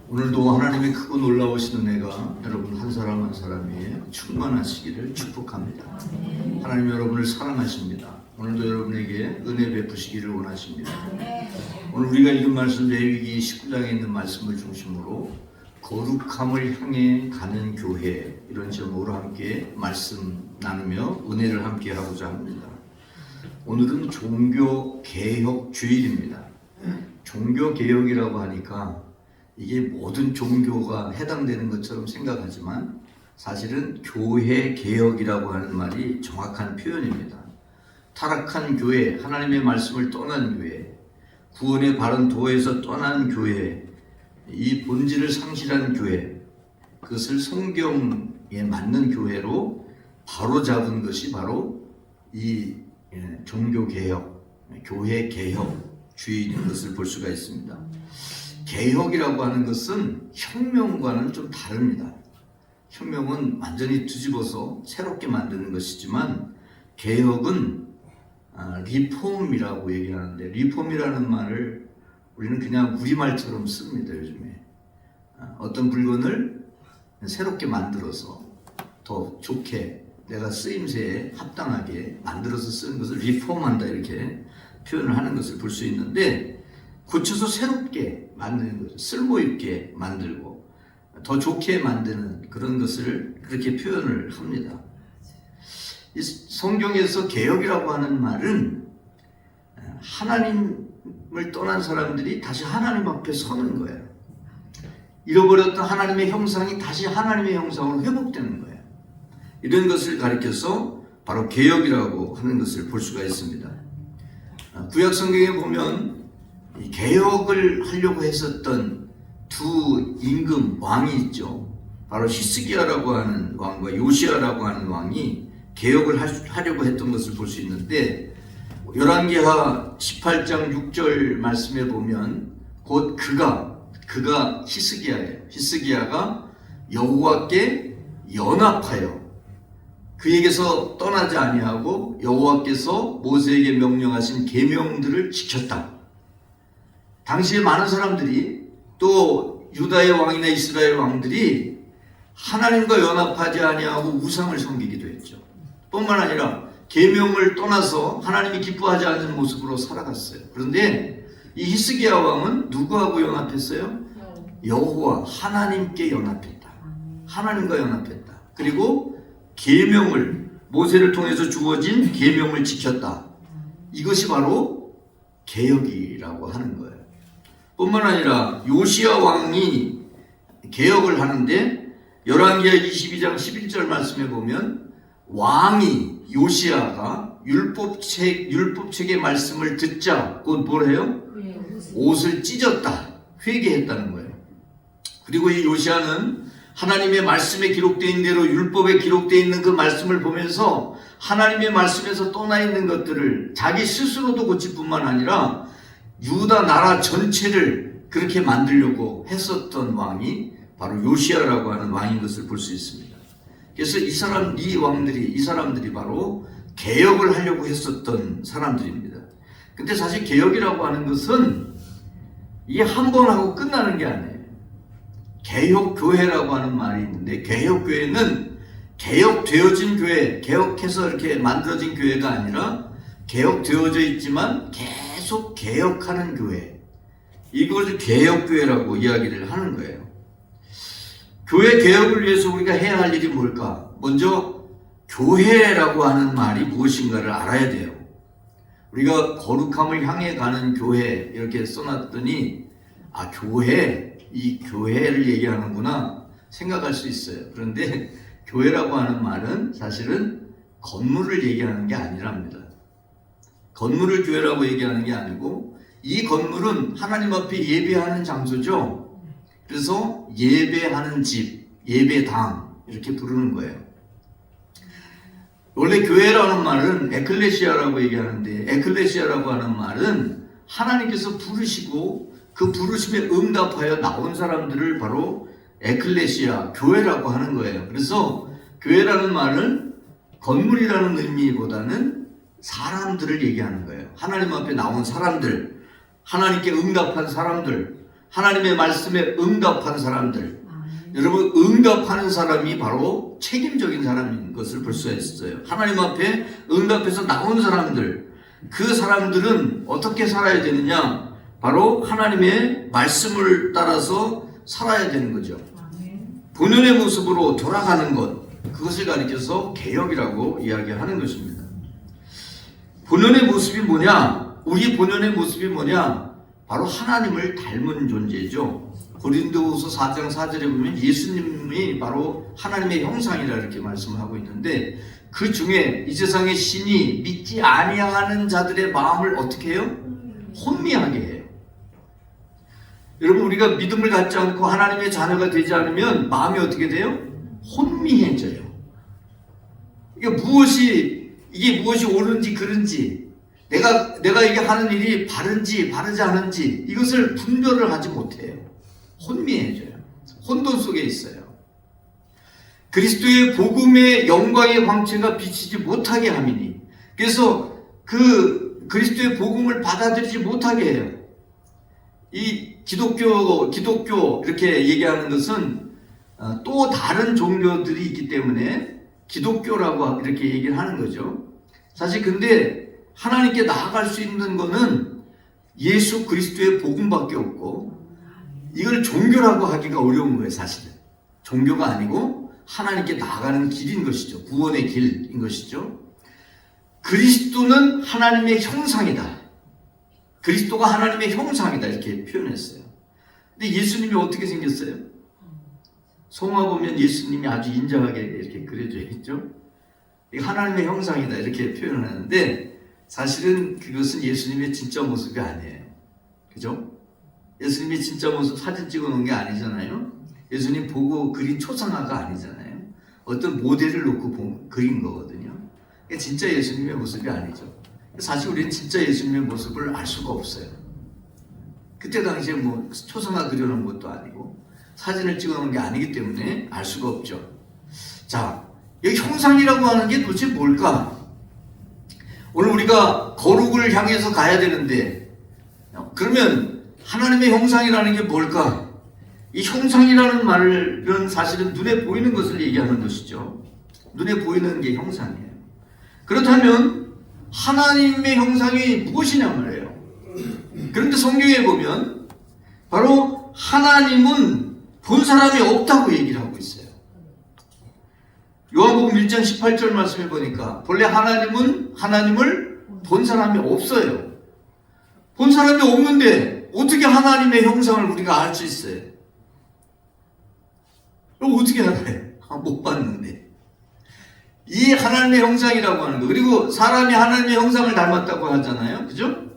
오늘도 하나님의 크고 놀라우신 은혜가 여러분 한 사람 한 사람이 충만하시기를 축복합니다. 하나님 여러분을 사랑하십니다. 오늘도 여러분에게 은혜 베푸시기를 원하십니다. 오늘 우리가 읽은 말씀 레위기 19장에 있는 말씀을 중심으로 거룩함을 향해 가는 교회, 이런 제목으로 함께 말씀 나누며 은혜를 함께 하고자 합니다. 오늘은 종교개혁 주일입니다. 종교개혁이라고 하니까 이게 모든 종교가 해당되는 것처럼 생각하지만 사실은 교회개혁이라고 하는 말이 정확한 표현입니다. 타락한 교회, 하나님의 말씀을 떠난 교회, 구원의 바른 도에서 떠난 교회, 이 본질을 상실한 교회, 그것을 성경에 맞는 교회로 바로잡은 것이 바로 이 종교개혁, 교회개혁 주일인 것을 볼 수가 있습니다. 개혁이라고 하는 것은 혁명과는 좀 다릅니다. 혁명은 완전히 뒤집어서 새롭게 만드는 것이지만 개혁은 리폼이라고 얘기하는데, 리폼이라는 말을 우리는 그냥 우리말처럼 씁니다. 요즘에 어떤 물건을 새롭게 만들어서 더 좋게 내가 쓰임새에 합당하게 만들어서 쓰는 것을 리폼한다, 이렇게 표현을 하는 것을 볼 수 있는데, 고쳐서 새롭게 만드는 거죠. 쓸모있게 만들고 더 좋게 만드는 그런 것을 그렇게 표현을 합니다. 이 성경에서 개혁이라고 하는 말은 하나님을 떠난 사람들이 다시 하나님 앞에 서는 거예요. 잃어버렸던 하나님의 형상이 다시 하나님의 형상으로 회복되는 거예요. 이런 것을 가리켜서 바로 개혁이라고 하는 것을 볼 수가 있습니다. 구약 성경에 보면 이 개혁을 하려고 했었던 두 임금 왕이 있죠. 바로 히스기야라고 하는 왕과 요시야라고 하는 왕이 개혁을 하려고 했던 것을 볼 수 있는데, 열왕기하 18장 6절 말씀에 보면 곧 그가 히스기야예요. 히스기야가 여호와께 연합하여 그에게서 떠나지 아니하고 여호와께서 모세에게 명령하신 계명들을 지켰다. 당시에 많은 사람들이, 또 유다의 왕이나 이스라엘 왕들이 하나님과 연합하지 아니하고 우상을 섬기기도 했죠. 뿐만 아니라 계명을 떠나서 하나님이 기뻐하지 않는 모습으로 살아갔어요. 그런데 이 히스기야 왕은 누구하고 연합했어요? 여호와 하나님께 연합했다. 하나님과 연합했다. 그리고 계명을, 모세를 통해서 주어진 계명을 지켰다. 이것이 바로 개혁이라고 하는 거예요. 뿐만 아니라 요시야 왕이 개혁을 하는데, 열왕기하 22장 11절 말씀에 보면 왕이 요시야가 율법책의 말씀을 듣자 곧 뭐래요? 옷을 찢었다, 회개했다는 거예요. 그리고 이 요시야는 하나님의 말씀에 기록되어 있는 대로, 율법에 기록되어 있는 그 말씀을 보면서 하나님의 말씀에서 떠나 있는 것들을 자기 스스로도 고칠 뿐만 아니라 유다 나라 전체를 그렇게 만들려고 했었던 왕이 바로 요시야라고 하는 왕인 것을 볼 수 있습니다. 그래서 이 사람들이 바로 개혁을 하려고 했었던 사람들입니다. 근데 사실 개혁이라고 하는 것은 이게 한 번 하고 끝나는 게 아니에요. 개혁교회라고 하는 말이 있는데, 개혁교회는 개혁되어진 교회, 개혁해서 이렇게 만들어진 교회가 아니라 개혁되어져 있지만 계속 개혁하는 교회, 이것을 개혁교회라고 이야기를 하는 거예요. 교회 개혁을 위해서 우리가 해야 할 일이 뭘까? 먼저 교회라고 하는 말이 무엇인가를 알아야 돼요. 우리가 거룩함을 향해 가는 교회 이렇게 써놨더니, 교회, 이 교회를 얘기하는구나 생각할 수 있어요. 그런데 교회라고 하는 말은 사실은 건물을 얘기하는 게 아니랍니다. 건물을 교회라고 얘기하는 게 아니고, 이 건물은 하나님 앞에 예배하는 장소죠. 그래서 예배하는 집, 예배당 이렇게 부르는 거예요. 원래 교회라는 말은 에클레시아라고 얘기하는데, 에클레시아라고 하는 말은 하나님께서 부르시고 그 부르심에 응답하여 나온 사람들을 바로 에클레시아, 교회라고 하는 거예요. 그래서 교회라는 말은 건물이라는 의미보다는 사람들을 얘기하는 거예요. 거예요. 하나님 앞에 나온 사람들, 하나님께 응답한 사람들, 하나님의 말씀에 응답한 사람들. 여러분, 응답하는 사람이 바로 책임적인 사람인 것을 볼 수가 있어요. 하나님 앞에 응답해서 나온 사람들, 그 사람들은 어떻게 살아야 되느냐? 바로 하나님의 말씀을 따라서 살아야 되는 거죠. 본연의 모습으로 돌아가는 것, 그것을 가리켜서 개혁이라고 이야기하는 것입니다. 본연의 모습이 뭐냐? 우리 본연의 모습이 뭐냐? 바로 하나님을 닮은 존재죠. 고린도후서 4장 4절에 보면 예수님이 바로 하나님의 형상이라 이렇게 말씀하고 있는데, 그 중에 이 세상의 신이 믿지 아니하는 자들의 마음을 어떻게 해요? 혼미하게 해요. 여러분, 우리가 믿음을 갖지 않고 하나님의 자녀가 되지 않으면 마음이 어떻게 돼요? 혼미해져요. 이게 무엇이 옳은지 그른지, 내가 이게 하는 일이 바른지 바르지 않은지 이것을 분별을 하지 못해요. 혼미해져요. 혼돈 속에 있어요. 그리스도의 복음의 영광의 광채가 비치지 못하게 함이니, 그래서 그 그리스도의 복음을 받아들이지 못하게 해요. 이 기독교 이렇게 얘기하는 것은 또 다른 종교들이 있기 때문에 기독교라고 이렇게 얘기를 하는 거죠. 사실 근데 하나님께 나아갈 수 있는 거는 예수 그리스도의 복음밖에 없고, 이걸 종교라고 하기가 어려운 거예요. 사실은 종교가 아니고 하나님께 나아가는 길인 것이죠. 구원의 길인 것이죠. 그리스도는 하나님의 형상이다. 그리스도가 하나님의 형상이다 이렇게 표현했어요. 근데 예수님이 어떻게 생겼어요? 성화 보면 예수님이 아주 인자하게 이렇게 그려져 있죠. 하나님의 형상이다 이렇게 표현을 하는데, 사실은 그것은 예수님의 진짜 모습이 아니에요. 그죠? 예수님이 진짜 모습 사진 찍어 놓은 게 아니잖아요. 예수님 보고 그린 초상화가 아니잖아요. 어떤 모델을 놓고 그린 거거든요. 진짜 예수님의 모습이 아니죠. 사실 우리는 진짜 예수님의 모습을 알 수가 없어요. 그때 당시에 뭐 초상화 그려놓은 것도 아니고 사진을 찍어 놓은 게 아니기 때문에 알 수가 없죠. 자, 여기 형상이라고 하는 게 도대체 뭘까? 오늘 우리가 거룩을 향해서 가야 되는데, 그러면 하나님의 형상이라는 게 뭘까? 이 형상이라는 말은 사실은 눈에 보이는 것을 얘기하는 것이죠. 눈에 보이는 게 형상이에요. 그렇다면 하나님의 형상이 무엇이냐 말이에요. 그런데 성경에 보면 바로 하나님은 본 사람이 없다고 얘기를 하고 있어요. 요한복음 1장 18절 말씀해 보니까 본래 하나님은 하나님을 본 사람이 없어요. 본 사람이 없는데 어떻게 하나님의 형상을 우리가 알 수 있어요? 그럼 어떻게 알아요? 못 봤는데. 이 하나님의 형상이라고 하는 거. 그리고 사람이 하나님의 형상을 닮았다고 하잖아요. 그죠?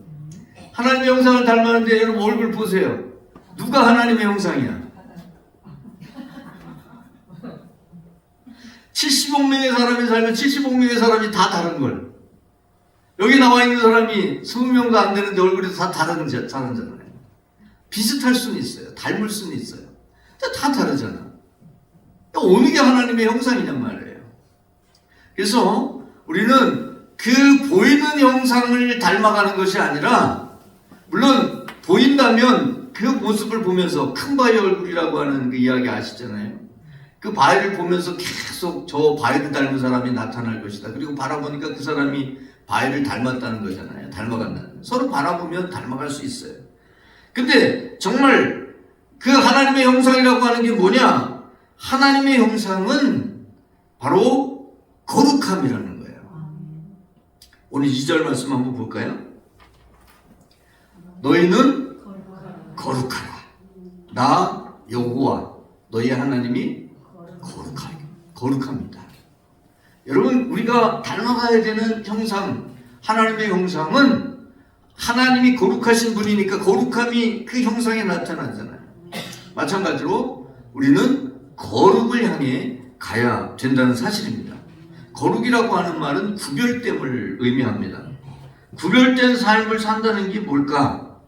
하나님의 형상을 닮았는데 여러분 얼굴 보세요. 누가 하나님의 형상이야? 70억 명의 사람이 살면 70억 명의 사람이 다 다른 걸. 여기 나와 있는 사람이 20명도 안 되는데 얼굴이 다 다르잖아요. 비슷할 수는 있어요. 닮을 수는 있어요. 다 다르잖아. 어느 게 하나님의 형상이냔 말이에요. 그래서 우리는 그 보이는 형상을 닮아가는 것이 아니라, 물론 보인다면 그 모습을 보면서, 큰 바위 얼굴이라고 하는 그 이야기 아시잖아요. 그 바위를 보면서 계속 저 바위를 닮은 사람이 나타날 것이다. 그리고 바라보니까 그 사람이 바위를 닮았다는 거잖아요. 닮아간다는. 서로 바라보면 닮아갈 수 있어요. 근데 정말 그 하나님의 형상이라고 하는 게 뭐냐? 하나님의 형상은 바로 거룩함이라는 거예요. 오늘 2절 말씀 한번 볼까요? 너희는 거룩하라. 나 여호와 너희 하나님이 거룩합니다. 여러분, 우리가 닮아가야 되는 형상, 하나님의 형상은 하나님이 거룩하신 분이니까 거룩함이 그 형상에 나타나잖아요. 마찬가지로 우리는 거룩을 향해 가야 된다는 사실입니다. 거룩이라고 하는 말은 구별됨을 의미합니다. 구별된 삶을 산다는 게 뭘까?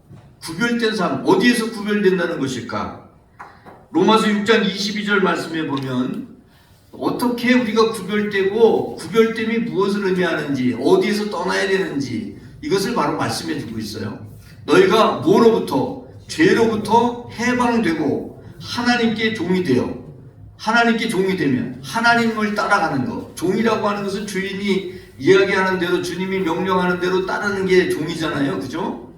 구별된 삶, 어디에서 구별된다는 것일까? 로마서 6장 22절 말씀에 보면 어떻게 우리가 구별되고 구별됨이 무엇을 의미하는지, 어디에서 떠나야 되는지, 이것을 바로 말씀해 주고 있어요. 너희가 뭐로부터? 죄로부터 해방되고 하나님께 종이 되어, 하나님께 종이 되면 하나님을 따라가는 것. 종이라고 하는 것은 주인이 이야기하는 대로, 주님이 명령하는 대로 따르는 게 종이잖아요. 그죠?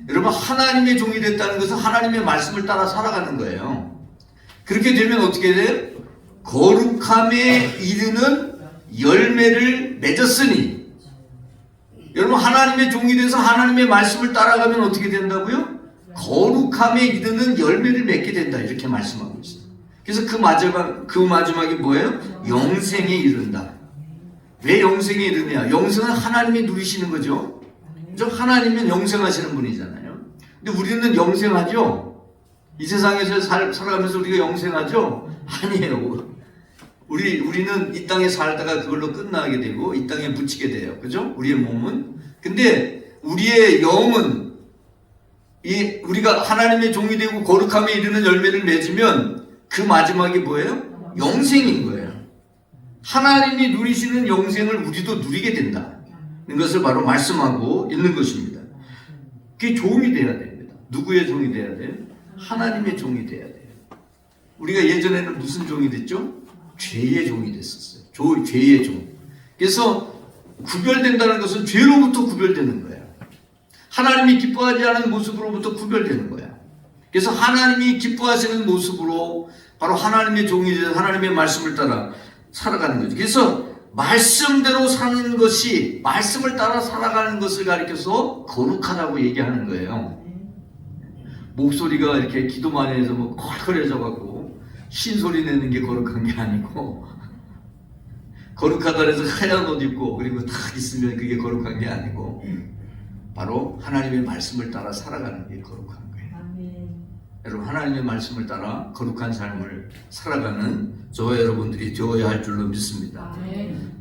여러분, 하나님의 종이 됐다는 것은 하나님의 말씀을 따라 살아가는 거예요. 그렇게 되면 어떻게 돼요? 거룩함에 이르는 열매를 맺었으니. 여러분, 하나님의 종이 돼서 하나님의 말씀을 따라가면 어떻게 된다고요? 거룩함에 이르는 열매를 맺게 된다. 이렇게 말씀하고 있어요. 그래서 그 마지막이 뭐예요? 영생에 이른다. 왜 영생에 이르냐? 영생은 하나님이 누리시는 거죠. 하나님은 영생하시는 분이잖아요. 근데 우리는 영생하죠? 이 세상에서 살아가면서 우리가 영생하죠? 아니에요. 우리는 이 땅에 살다가 그걸로 끝나게 되고 이 땅에 묻히게 돼요. 그죠? 우리의 몸은. 근데 우리의 영은 우리가 하나님의 종이 되고 거룩함에 이르는 열매를 맺으면 그 마지막이 뭐예요? 영생인 거예요. 하나님이 누리시는 영생을 우리도 누리게 된다. 이것을 바로 말씀하고 있는 것입니다. 그게 종이 돼야 됩니다. 누구의 종이 돼야 돼요? 하나님의 종이 돼야 돼요. 우리가 예전에는 무슨 종이 됐죠? 죄의 종이 됐었어요. 죄의 종. 그래서 구별된다는 것은 죄로부터 구별되는 거예요. 하나님이 기뻐하지 않은 모습으로부터 구별되는 거예요. 그래서 하나님이 기뻐하시는 모습으로 바로 하나님의 종이 되어 하나님의 말씀을 따라 살아가는 거죠. 그래서 말씀대로 사는 것이, 말씀을 따라 살아가는 것을 가리켜서 거룩하다고 얘기하는 거예요. 목소리가 이렇게 기도 많이 해서 뭐 컬컬해져가지고 신소리 내는 게 거룩한 게 아니고, 거룩하다 해서 하얀 옷 입고 그리고 딱 있으면 그게 거룩한 게 아니고, 바로 하나님의 말씀을 따라 살아가는 게 거룩한 거예요. 여러분, 하나님의 말씀을 따라 거룩한 삶을 살아가는 저와 여러분들이 되어야 할 줄로 믿습니다.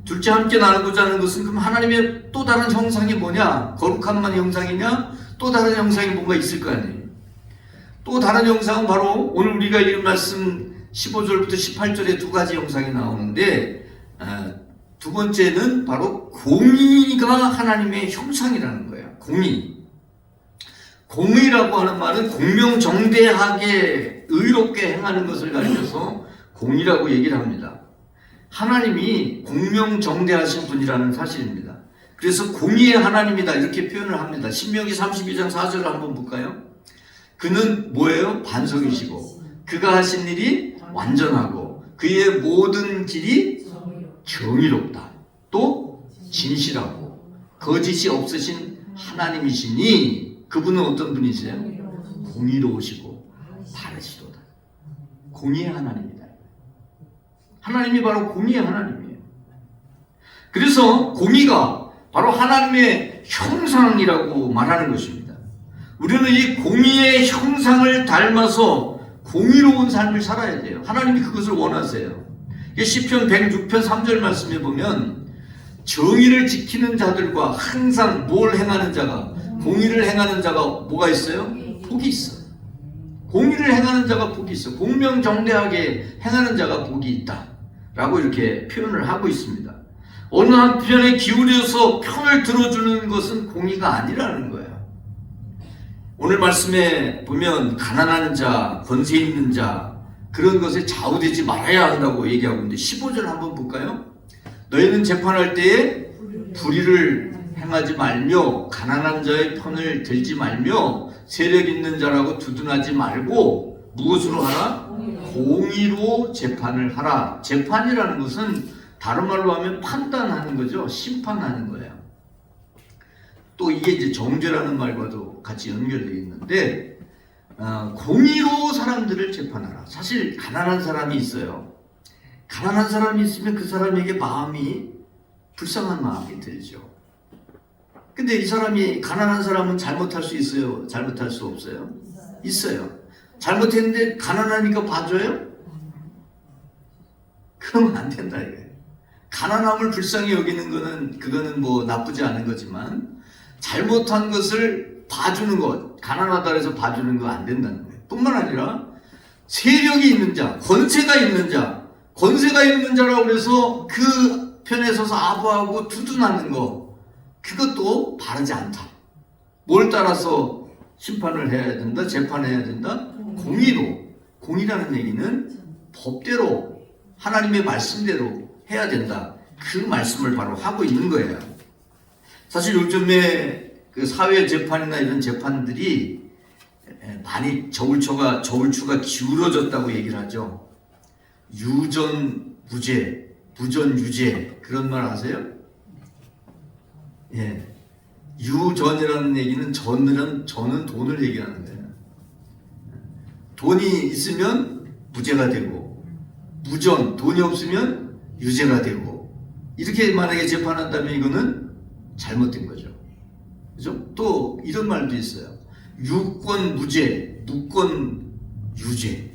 둘째, 함께 나누고자 하는 것은 그럼 하나님의 또 다른 형상이 뭐냐? 거룩함만 형상이냐? 또 다른 형상이 뭔가 있을 거 아니에요. 또 다른 형상은 바로 오늘 우리가 읽은 말씀 15절부터 18절에 두 가지 형상이 나오는데, 두 번째는 바로 공의가 하나님의 형상이라는 거예요. 공의라고 하는 말은 공명정대하게 의롭게 행하는 것을 가리켜서 공의라고 얘기를 합니다. 하나님이 공명정대하신 분이라는 사실입니다. 그래서 공의의 하나님이다 이렇게 표현을 합니다. 신명기 32장 4절을 한번 볼까요? 그는 뭐예요? 반석이시고 그가 하신 일이 완전하고 그의 모든 길이 정의롭다. 또 진실하고 거짓이 없으신 하나님이시니 그분은 어떤 분이세요? 공의로우시고 바르시도다. 공의의 하나님이다. 하나님이 바로 공의의 하나님이에요. 그래서 공의가 바로 하나님의 형상이라고 말하는 것입니다. 우리는 이 공의의 형상을 닮아서 공의로운 삶을 살아야 돼요. 하나님이 그것을 원하세요. 시편 106편 3절 말씀에 보면 정의를 지키는 자들과 항상 뭘 행하는 자가, 공의를 행하는 자가 뭐가 있어요? 복이 있어요. 공의를 행하는 자가 복이 있어요. 공명정대하게 행하는 자가 복이 있다 라고 이렇게 표현을 하고 있습니다. 어느 한편에 기울여서 편을 들어주는 것은 공의가 아니라는 거예요. 오늘 말씀에 보면 가난한 자, 권세 있는 자 그런 것에 좌우되지 말아야 한다고 얘기하고 있는데 15절 한번 볼까요? 너희는 재판할 때에 불의를 행하지 말며 가난한 자의 편을 들지 말며 세력 있는 자라고 두둔하지 말고 무엇으로 하라? 공의로 재판을 하라. 재판이라는 것은 다른 말로 하면 판단하는 거죠. 심판하는 거예요. 또 이게 이제 정죄라는 말과도 같이 연결되어 있는데 공의로 사람들을 재판하라. 사실 가난한 사람이 있어요. 가난한 사람이 있으면 그 사람에게 마음이 불쌍한 마음이 들죠. 근데 이 사람이 가난한 사람은 잘못할 수 있어요? 잘못할 수 없어요? 있어요. 잘못했는데 가난하니까 봐줘요? 그러면 안 된다 이거예요. 가난함을 불쌍히 여기는 거는 그거는 뭐 나쁘지 않은 거지만 잘못한 것을 봐주는 것, 가난하다 해서 봐주는 거 안 된다는 거예요. 뿐만 아니라 세력이 있는 자, 권세가 있는 자라고 해서 그 편에 서서 아부하고 두둔하는 거, 그것도 바르지 않다. 뭘 따라서 심판을 해야 된다? 재판해야 된다? 공의로. 공의라는 얘기는 법대로 하나님의 말씀대로 해야 된다. 그 말씀을 바로 하고 있는 거예요. 사실 요즘에 그 사회 재판이나 이런 재판들이 많이 저울추가 기울어졌다고 얘기를 하죠. 유전 무죄, 무전 유죄, 그런 말 아세요? 예. 유전이라는 얘기는 저는 돈을 얘기하는 거예요. 돈이 있으면 무죄가 되고, 무전, 돈이 없으면 유죄가 되고, 이렇게 만약에 재판한다면 이거는 잘못된 거죠. 그죠? 또 이런 말도 있어요. 유권 무죄, 무권 유죄.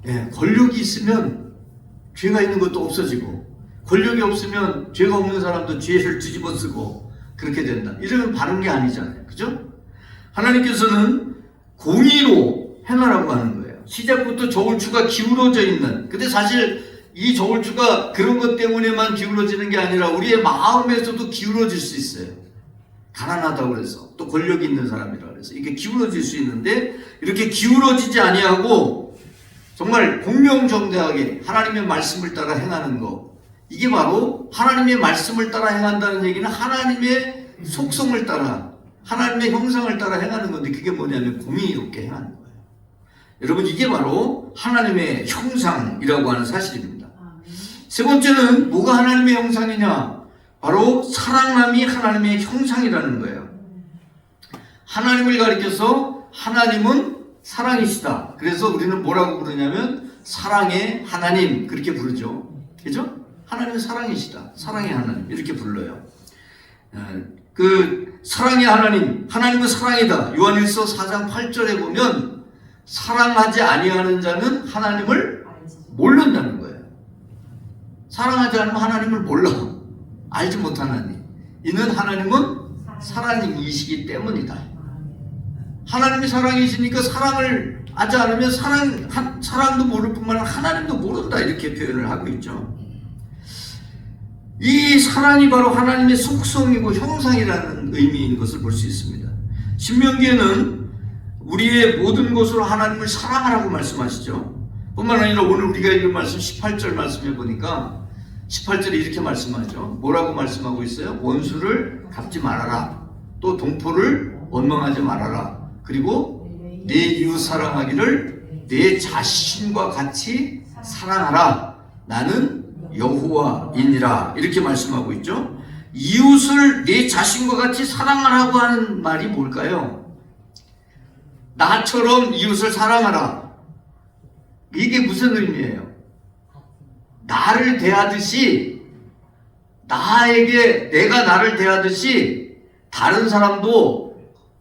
예, 권력이 있으면 죄가 있는 것도 없어지고, 권력이 없으면 죄가 없는 사람도 죄를 뒤집어 쓰고 그렇게 된다. 이러면 바른 게 아니잖아요. 그죠? 하나님께서는 공의로 행하라고 하는 거예요. 시작부터 저울추가 기울어져 있는. 근데 사실 이 저울추가 그런 것 때문에만 기울어지는 게 아니라 우리의 마음에서도 기울어질 수 있어요. 가난하다고 그래서, 또 권력이 있는 사람이라 그래서 이게 기울어질 수 있는데, 이렇게 기울어지지 아니하고 정말 공명정대하게 하나님의 말씀을 따라 행하는 거, 이게 바로 하나님의 말씀을 따라 행한다는 얘기는 하나님의 속성을 따라, 하나님의 형상을 따라 행하는 건데, 그게 뭐냐면 공의롭게 행하는 거예요. 여러분, 이게 바로 하나님의 형상이라고 하는 사실입니다. 세 번째는 뭐가 하나님의 형상이냐? 바로 사랑함이 하나님의 형상이라는 거예요. 하나님을 가리켜서 하나님은 사랑이시다. 그래서 우리는 뭐라고 부르냐면 사랑의 하나님, 그렇게 부르죠. 그죠? 하나님은 사랑이시다. 사랑의 하나님, 이렇게 불러요. 그 사랑의 하나님, 하나님은 사랑이다. 요한일서 4장 8절에 보면 사랑하지 아니하는 자는 하나님을 모른다는 거예요. 사랑하지 않으면 하나님을 몰라. 알지 못하나니. 이는 하나님은 사랑이시기 때문이다. 하나님이 사랑이시니까 사랑을 하지 않으면 사랑도 모를 뿐만 아니라 하나님도 모른다. 이렇게 표현을 하고 있죠. 이 사랑이 바로 하나님의 속성이고 형상이라는 의미인 것을 볼 수 있습니다. 신명기에는 우리의 모든 것으로 하나님을 사랑하라고 말씀하시죠. 뿐만 아니라 오늘 우리가 읽은 말씀 18절 말씀해 보니까 18절에 이렇게 말씀하죠. 뭐라고 말씀하고 있어요? 원수를 갚지 말아라. 또 동포를 원망하지 말아라. 그리고 내 이웃 사랑하기를 내 자신과 같이 사랑하라. 나는 여호와이니라. 이렇게 말씀하고 있죠. 이웃을 내 자신과 같이 사랑하라고 하는 말이 뭘까요? 나처럼 이웃을 사랑하라. 이게 무슨 의미예요? 나를 대하듯이, 내가 나를 대하듯이 다른 사람도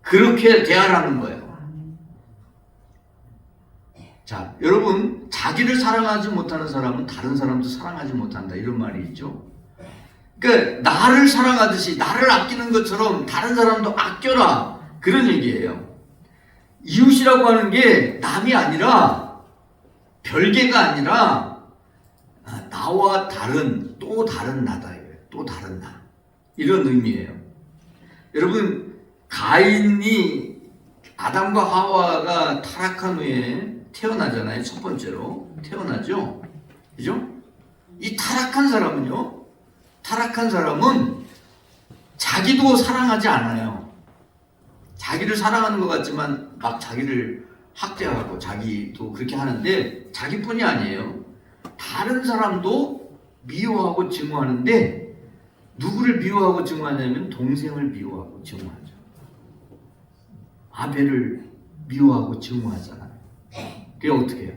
그렇게 대하라는 거예요. 자, 여러분, 자기를 사랑하지 못하는 사람은 다른 사람도 사랑하지 못한다, 이런 말이 있죠. 그러니까 나를 사랑하듯이, 나를 아끼는 것처럼 다른 사람도 아껴라, 그런 얘기예요. 이웃이라고 하는 게 남이 아니라, 별개가 아니라 나와 다른, 또 다른 나다. 또 다른 나. 이런 의미예요. 여러분, 가인이, 아담과 하와가 타락한 후에 태어나잖아요. 첫 번째로 태어나죠. 그죠? 이 타락한 사람은 자기도 사랑하지 않아요. 자기를 사랑하는 것 같지만 막 자기를 학대하고 자기도 그렇게 하는데, 자기뿐이 아니에요. 다른 사람도 미워하고 증오하는데, 누구를 미워하고 증오하냐면 동생을 미워하고 증오하죠. 아벨을 미워하고 증오하잖아요. 그게 어떻게 해요?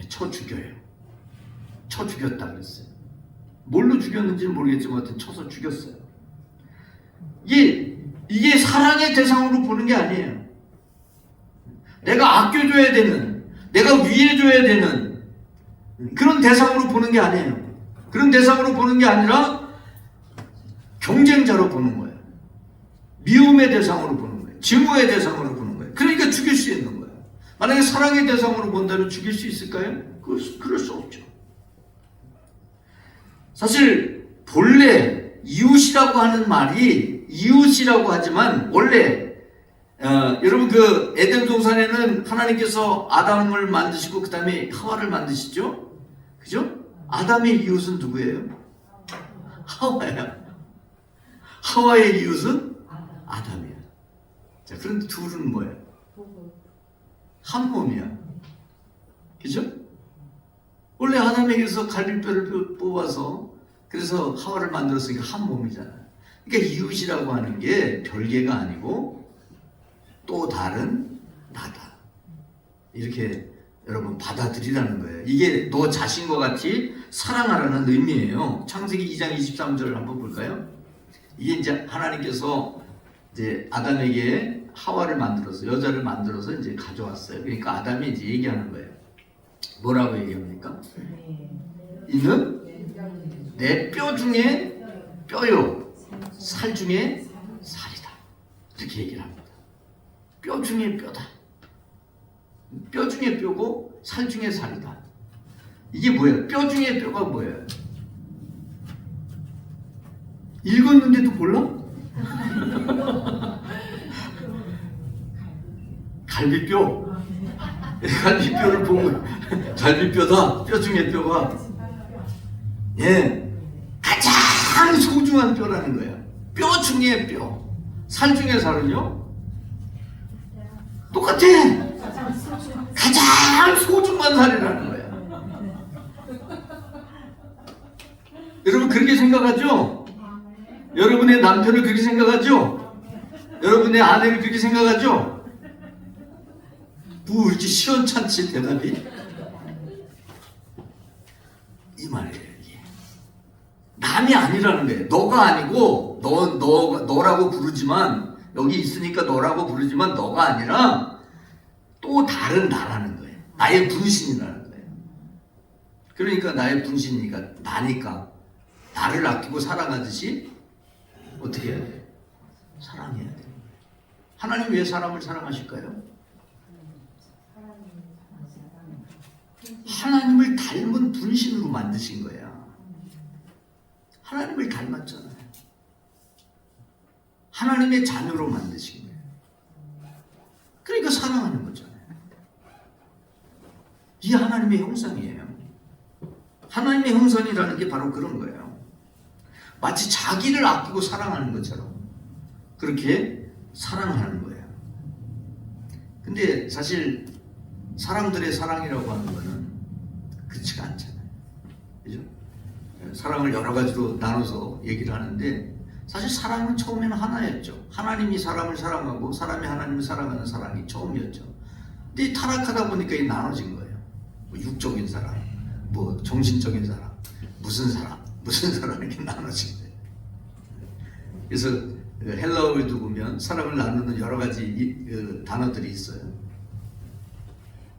쳐 죽여요. 쳐 죽였다 그랬어요. 뭘로 죽였는지는 모르겠지만 하여튼 쳐서 죽였어요. 이게 사랑의 대상으로 보는 게 아니에요. 내가 아껴줘야 되는, 내가 위해줘야 되는 그런 대상으로 보는 게 아니에요. 그런 대상으로 보는 게 아니라 경쟁자로 보는 거예요. 미움의 대상으로 보는 거예요. 증오의 대상으로 보는 거예요. 그러니까 죽일 수 있는 거예요. 만약에 사랑의 대상으로 본다면 죽일 수 있을까요? 그럴 수 없죠. 사실 본래 이웃이라고 하는 말이 이웃이라고 하지만 원래 여러분 그 에덴 동산에는 하나님께서 아담을 만드시고 그 다음에 하와를 만드시죠? 그죠? 아담의 이웃은 누구예요? 하와야. 하와의 이웃은 아담이야. 자, 그런데 둘은 뭐야? 한 몸이야. 그죠? 원래 아담에게서 갈비뼈를 뽑아서 그래서 하와를 만들었으니까 한 몸이잖아. 그러니까 이웃이라고 하는 게 별개가 아니고 또 다른 나다. 이렇게 여러분 받아들이라는 거예요. 이게 너 자신과 같이 사랑하라는 의미예요. 창세기 2장 23절을 한번 볼까요? 이게 이제 하나님께서 이제 아담에게 하와를 만들어서 여자를 만들어서 이제 가져왔어요. 그러니까 아담이 이제 얘기하는 거예요. 뭐라고 얘기합니까? 이는 내 뼈 중에 뼈요, 살 중에 살이다. 이렇게 얘기를 합니다. 뼈 중에 뼈다. 뼈 중에 뼈고 살 중에 살이다. 이게 뭐예요? 뼈 중에 뼈가 뭐예요? 읽었는데도 몰라? 갈비뼈. 갈비뼈를 보고 갈비뼈다. 뼈 중에 뼈가 가장 소중한 뼈라는 거예요. 뼈 중에 뼈. 살 중에 살은요? 똑같아. 가장 소중한 살이라는 거야. 여러분 그렇게 생각하죠? 여러분의 남편을 그렇게 생각하죠? 여러분의 아내를 그렇게 생각하죠? 뭐 이렇게 시원찮지 대답이? 이 말이에요. 이게. 남이 아니라는 거예요. 너가 아니고 너라고 부르지만 여기 있으니까 너라고 부르지만 너가 아니라 또 다른 나라는 거예요. 나의 분신이라는 거예요. 그러니까 나의 분신이니까 나니까 나를 아끼고 사랑하듯이 어떻게 해야 돼? 사랑해야 돼. 하나님 왜 사람을 사랑하실까요? 하나님을 닮은 분신으로 만드신 거야. 하나님을 닮았잖아요. 하나님의 자녀로 만드신 거예요. 그러니까 사랑하는 거잖아요. 이게 하나님의 형상이에요. 하나님의 형상이라는 게 바로 그런 거예요. 마치 자기를 아끼고 사랑하는 것처럼 그렇게 사랑하는 거예요. 근데 사실 사람들의 사랑이라고 하는 거는 그렇지가 않잖아요. 그죠? 사랑을 여러 가지로 나눠서 얘기를 하는데 사실 사랑은 처음에는 하나였죠. 하나님이 사람을 사랑하고 사람이 하나님을 사랑하는 사랑이 처음이었죠. 근데 타락하다 보니까 이 나눠진 거예요. 뭐 육적인 사랑, 뭐 정신적인 사랑, 무슨 사랑 이렇게 나눠진 거예요. 그래서 헬라어에도 보면 사랑을 나누는 여러 가지 단어들이 있어요.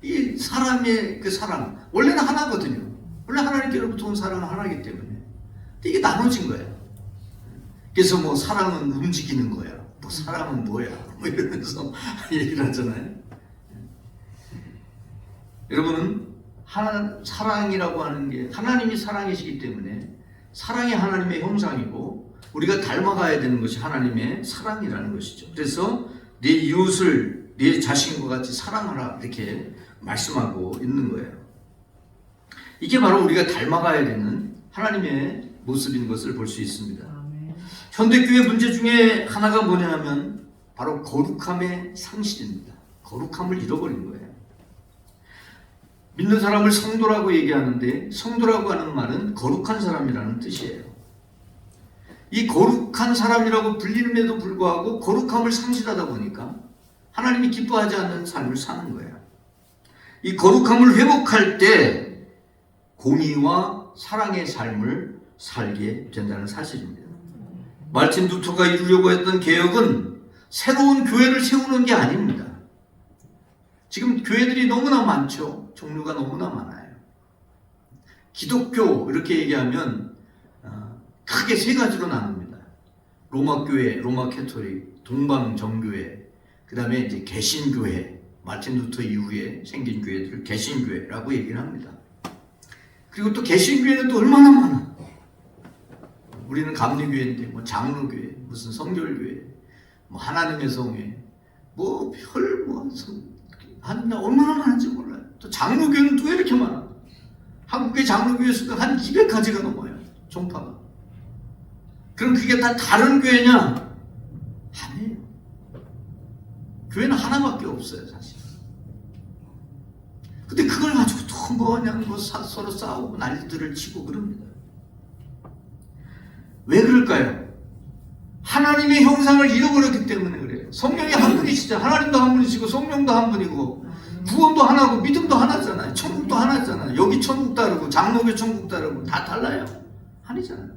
이 사람의 그 사랑 원래는 하나거든요. 원래 하나님께로부터 온 사랑은 하나이기 때문에. 근데 이게 나눠진 거예요. 그래서 뭐 사랑은 움직이는 거야. 뭐 사랑은 뭐야? 뭐 이러면서 얘기를 하잖아요. 여러분은 사랑이라고 하는 게 하나님이 사랑이시기 때문에 사랑이 하나님의 형상이고 우리가 닮아가야 되는 것이 하나님의 사랑이라는 것이죠. 그래서 내 이웃을 내 자신과 같이 사랑하라 이렇게 말씀하고 있는 거예요. 이게 바로 우리가 닮아가야 되는 하나님의 모습인 것을 볼 수 있습니다. 현대교회 문제 중에 하나가 뭐냐 하면 바로 거룩함의 상실입니다. 거룩함을 잃어버린 거예요. 믿는 사람을 성도라고 얘기하는데 성도라고 하는 말은 거룩한 사람이라는 뜻이에요. 이 거룩한 사람이라고 불리는데도 불구하고 거룩함을 상실하다 보니까 하나님이 기뻐하지 않는 삶을 사는 거예요. 이 거룩함을 회복할 때 공의와 사랑의 삶을 살게 된다는 사실입니다. 말틴 루터가 이루려고 했던 개혁은 새로운 교회를 세우는 게 아닙니다. 지금 교회들이 너무나 많죠. 종류가 너무나 많아요. 기독교 이렇게 얘기하면 크게 세 가지로 나눕니다. 로마 교회, 로마 캐토릭, 동방 정교회, 그 다음에 이제 개신교회, 마틴 루터 이후에 생긴 교회들을 개신교회라고 얘기를 합니다. 그리고 또 개신교회는 또 얼마나 많아. 우리는 감리교회인데 뭐 장로교회, 무슨 성결교회, 뭐 하나님의 성회, 한 얼마나 많은지 몰라요. 또 장로교회는 또 왜 이렇게 많아? 한국의 장로교회 수가 한 200가지가 넘어요. 종파가. 그럼 그게 다 다른 교회냐? 아니에요. 교회는 하나밖에 없어요, 사실. 근데 그걸 가지고 또 그냥 서로 싸우고 난리들을 치고 그럽니다. 왜 그럴까요? 하나님의 형상을 잃어버렸기 때문에 그래요. 성령이 한 분이시죠. 하나님도 한 분이시고 성령도 한 분이고 구원도 하나고 믿음도 하나잖아요. 천국도 하나잖아요. 여기 천국 다르고 장로교 천국 다르고 다 달라요. 아니잖아요.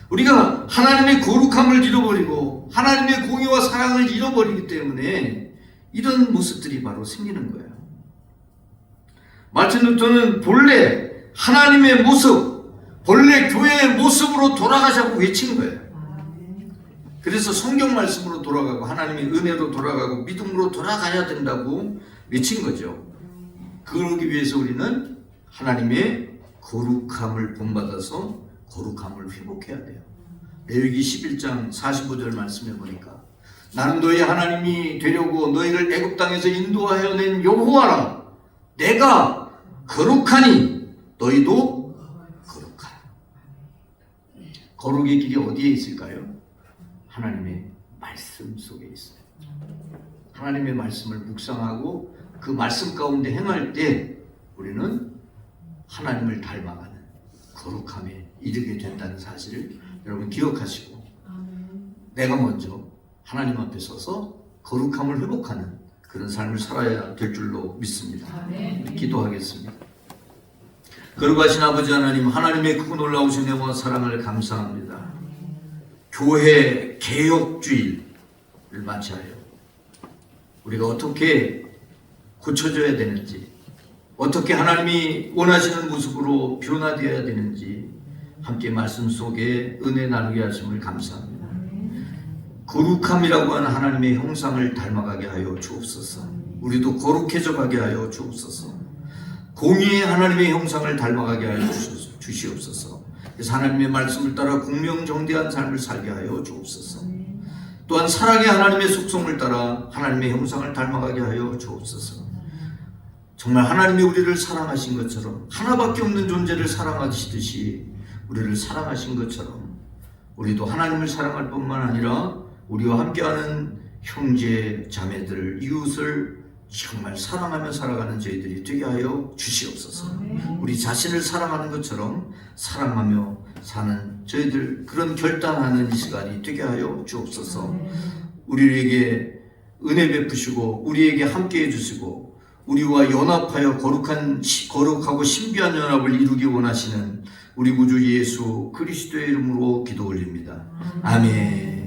우리가 하나님의 거룩함을 잃어버리고 하나님의 공의와 사랑을 잃어버리기 때문에 이런 모습들이 바로 생기는 거예요. 마틴 루터는 본래 하나님의 모습, 본래 교회의 모습으로 돌아가자고 외친 거예요. 그래서 성경 말씀으로 돌아가고 하나님의 은혜로 돌아가고 믿음으로 돌아가야 된다고 외친 거죠. 그러기 위해서 우리는 하나님의 거룩함을 본받아서 거룩함을 회복해야 돼요. 레위기 11장 45절 말씀해 보니까 나는 너희 하나님이 되려고 너희를 애굽 땅에서 인도하여 낸 여호와라. 내가 거룩하니 너희도 거룩하라. 거룩의 길이 어디에 있을까요? 하나님의 말씀 속에 있어요. 하나님의 말씀을 묵상하고 그 말씀 가운데 행할 때 우리는 하나님을 닮아가는 거룩함에 이르게 된다는 사실을 여러분 기억하시고 내가 먼저 하나님 앞에 서서 거룩함을 회복하는 그런 삶을 살아야 될 줄로 믿습니다. 기도하겠습니다. 거룩하신 아버지 하나님, 하나님의 크고 놀라우신 은혜와 사랑을 감사합니다. 교회 개혁주의를 맞이하여 우리가 어떻게 고쳐져야 되는지, 어떻게 하나님이 원하시는 모습으로 변화되어야 되는지 함께 말씀 속에 은혜 나누게 하심을 감사합니다. 거룩함이라고 하는 하나님의 형상을 닮아가게 하여 주옵소서. 우리도 거룩해져 가게 하여 주옵소서. 공의의 하나님의 형상을 닮아가게 하여 주시옵소서. 그래서 하나님의 말씀을 따라 공명정대한 삶을 살게 하여 주옵소서. 또한 사랑의 하나님의 속성을 따라 하나님의 형상을 닮아가게 하여 주옵소서. 정말 하나님이 우리를 사랑하신 것처럼 하나밖에 없는 존재를 사랑하시듯이 우리를 사랑하신 것처럼 우리도 하나님을 사랑할 뿐만 아니라 우리와 함께하는 형제, 자매들, 이웃을 정말 사랑하며 살아가는 저희들이 되게 하여 주시옵소서. 우리 자신을 사랑하는 것처럼 사랑하며 사는 저희들 그런 결단하는 이 시간이 되게 하여 주옵소서. 우리에게 은혜 베푸시고 우리에게 함께해 주시고 우리와 연합하여 거룩하고 신비한 연합을 이루기 원하시는 우리 구주 예수 그리스도의 이름으로 기도 올립니다. 아멘.